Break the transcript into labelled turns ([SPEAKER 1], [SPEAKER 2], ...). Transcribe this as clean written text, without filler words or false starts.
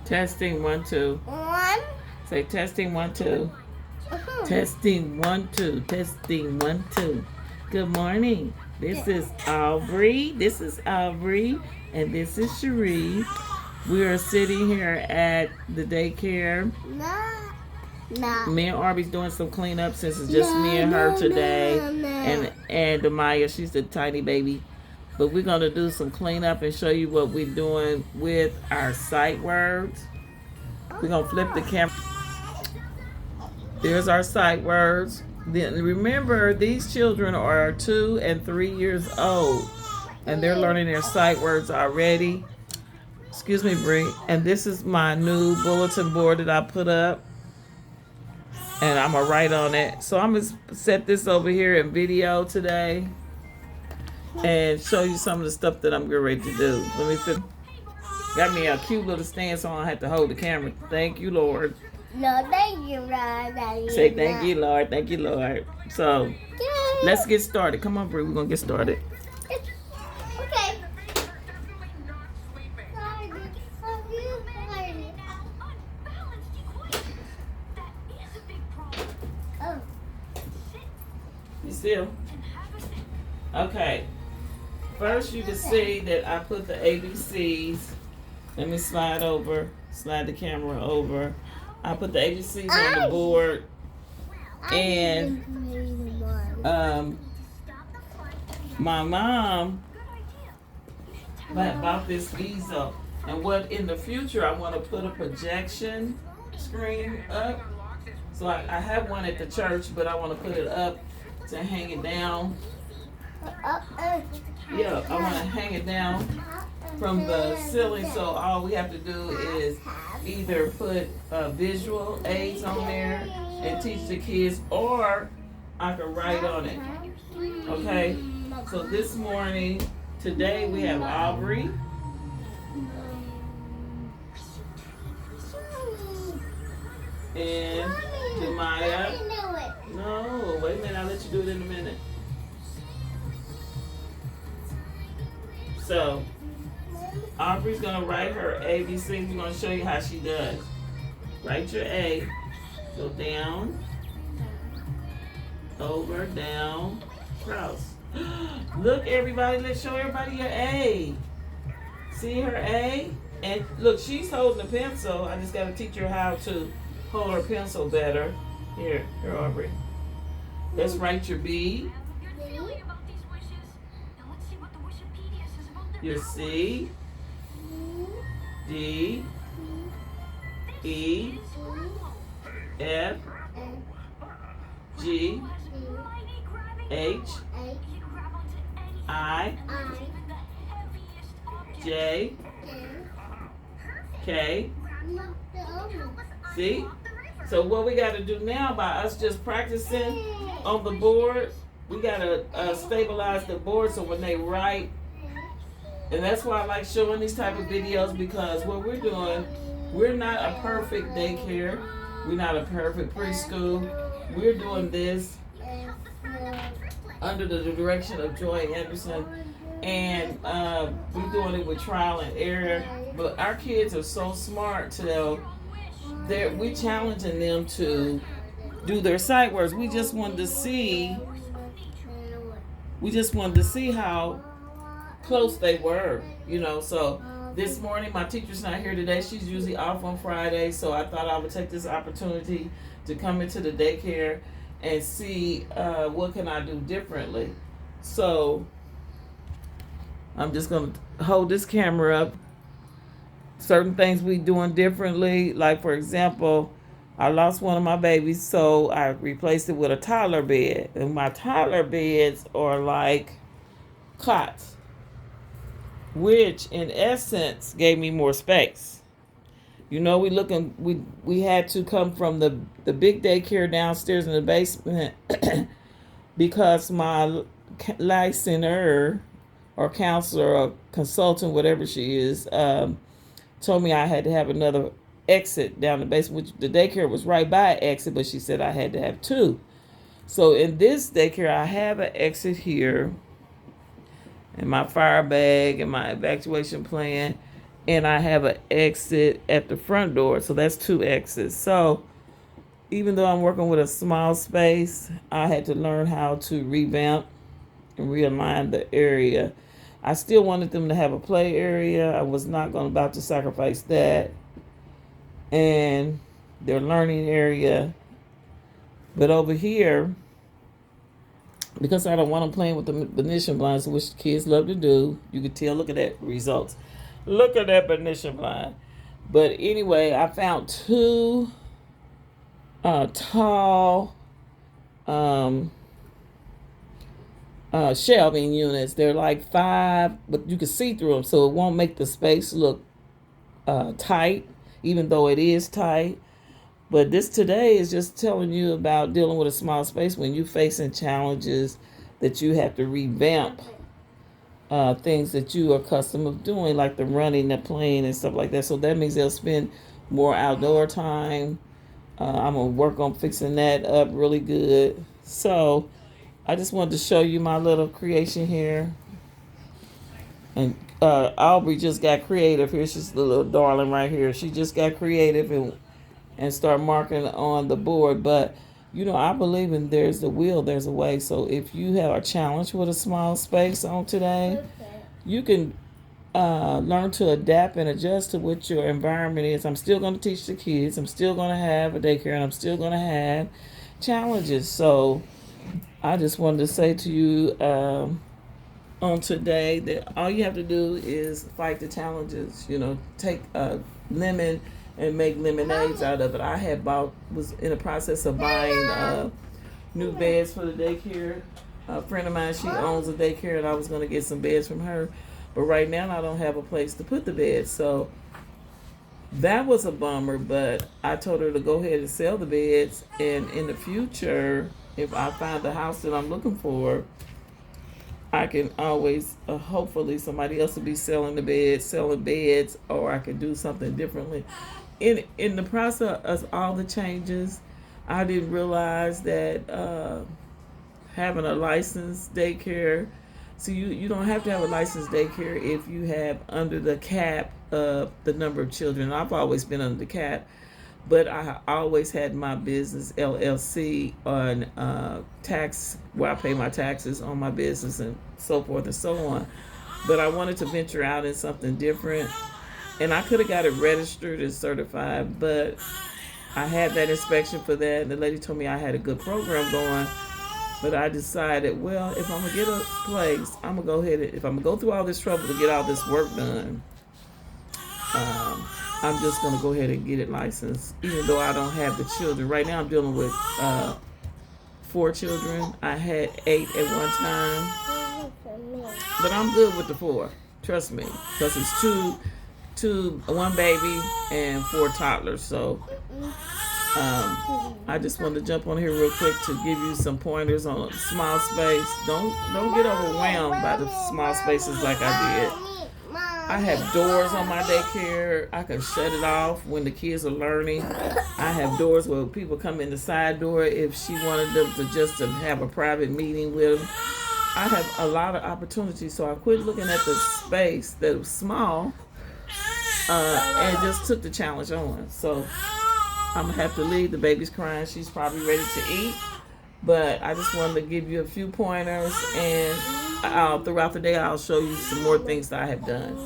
[SPEAKER 1] Testing 1 2. Say testing 1 2. Testing 1 2. Testing 1 2. Good morning. This is Aubrey. This is Aubrey. And this is Cherie. We are sitting here at the daycare. Me and Aubrey's doing some cleanup since it's just me and her today. And Amaya, she's the tiny baby. But we're going to do some cleanup and show you what we're doing with our sight words. We're going to flip the camera. There's our sight words. Then remember, these children are 2 and 3 years old. And they're learning their sight words already. Excuse me, Bree. And this is my new bulletin board that I put up. And I'm going to write on it. So I'm going to set this over here in video today. And show you some of the stuff that I'm getting ready to do. Let me fit. Got me a cute little stand so I don't have to hold the camera. Thank you, Lord.
[SPEAKER 2] No, thank you, Lord.
[SPEAKER 1] Say thank you, Lord. Thank you, Lord. So, let's get started. Come on, Bree. We're going to get started.
[SPEAKER 2] Okay.
[SPEAKER 1] You still? Okay. First, you can see that I put the ABCs. Let me slide the camera over. I put the ABCs on the board. And my mom bought this visa. And what in the future, I want to put a projection screen up. So I have one at the church, but I want to put it up to hang it down. Yeah, I want to hang it down from the ceiling, so all we have to do is either put visual aids on there and teach the kids, or I can write on it. Okay, so this morning, today we have Aubrey. And Jemiah. No, wait a minute, I'll let you do it in a minute. So, Aubrey's going to write her ABC. We're going to show you how she does. Write your A. Go down, over, down, cross. Look, everybody, let's show everybody your A. See her A? And look, she's holding a pencil. I just got to teach her how to hold her pencil better. Here, Aubrey. Let's write your B. Your C, D, E, F, G, H, I, J, K. See? So what we got to do now, by us just practicing on the board, we got to stabilize the board so when they write. And that's why I like showing these type of videos, because what we're doing, we're not a perfect daycare. We're not a perfect preschool. We're doing this under the direction of Joy Anderson. And we're doing it with trial and error. But our kids are so smart till we're challenging them to do their sight words. We just wanted to see how close they were, so this morning my teacher's not here today. She's usually off on Friday, so I thought I would take this opportunity to come into the daycare and see what can I do differently. So I'm just going to hold this camera up. Certain things we doing differently, like for example, I lost one of my babies, so I replaced it with a toddler bed, and my toddler beds are like cots, which in essence gave me more space. We had to come from the big daycare downstairs in the basement because my licensor or counselor or consultant, whatever she is, told me I had to have another exit down the basement, which the daycare was right by an exit, but she said I had to have 2. So in this daycare, I have an exit here, and my fire bag and my evacuation plan. and I have an exit at the front door, so that's 2 exits. So even though I'm working with a small space, I had to learn how to revamp and realign the area. I still wanted them to have a play area. I was not going about to sacrifice that, and their learning area. But over here, because I don't want them playing with the Venetian blinds, which the kids love to do, you can tell. Look at that results. Look at that Venetian blind. But anyway, I found 2 tall shelving units. They're like 5, but you can see through them, so it won't make the space look tight, even though it is tight. But this today is just telling you about dealing with a small space when you're facing challenges that you have to revamp things that you are accustomed of doing, like the running, the playing, and stuff like that. So that means they'll spend more outdoor time. I'm going to work on fixing that up really good. So I just wanted to show you my little creation here. And Aubrey just got creative. Here she's the little darling right here. She just got creative and start marking on the board. But I believe in there's a will, there's a way. So if you have a challenge with a small space on today, you can learn to adapt and adjust to what your environment is. I'm still going to teach the kids. I'm still going to have a daycare, and I'm still going to have challenges. So I just wanted to say to you on today that all you have to do is fight the challenges. Take a lemon and make lemonades out of it. I was in the process of buying new beds for the daycare. A friend of mine, she owns a daycare, and I was going to get some beds from her. But right now, I don't have a place to put the beds. So that was a bummer, but I told her to go ahead and sell the beds. And in the future, if I find the house that I'm looking for, I can always, hopefully somebody else will be selling beds, or I can do something differently. In the process of all the changes, I didn't realize that having a licensed daycare, so you don't have to have a licensed daycare if you have under the cap of the number of children. I've always been under the cap, but I always had my business LLC on tax, where I pay my taxes on my business and so forth and so on. But I wanted to venture out in something different, and I could have got it registered and certified, but I had that inspection for that, and the lady told me I had a good program going. But I decided, well, if I'm going to get a place, I'm going to go ahead and, if I'm going to go through all this trouble to get all this work done, I'm just going to go ahead and get it licensed, even though I don't have the children. Right now I'm dealing with 4 children. I had 8 at one time, but I'm good with the 4. Trust me, because it's one baby and 4 toddlers. So I just wanted to jump on here real quick to give you some pointers on a small space. Don't get overwhelmed by the small spaces like I did. I have doors on my daycare. I can shut it off when the kids are learning. I have doors where people come in the side door if she wanted them to have a private meeting with them. I have a lot of opportunities, so I quit looking at the space that was small and just took the challenge on. So I'm going to have to leave. The baby's crying. She's probably ready to eat. But I just wanted to give you a few pointers. And throughout the day, I'll show you some more things that I have done.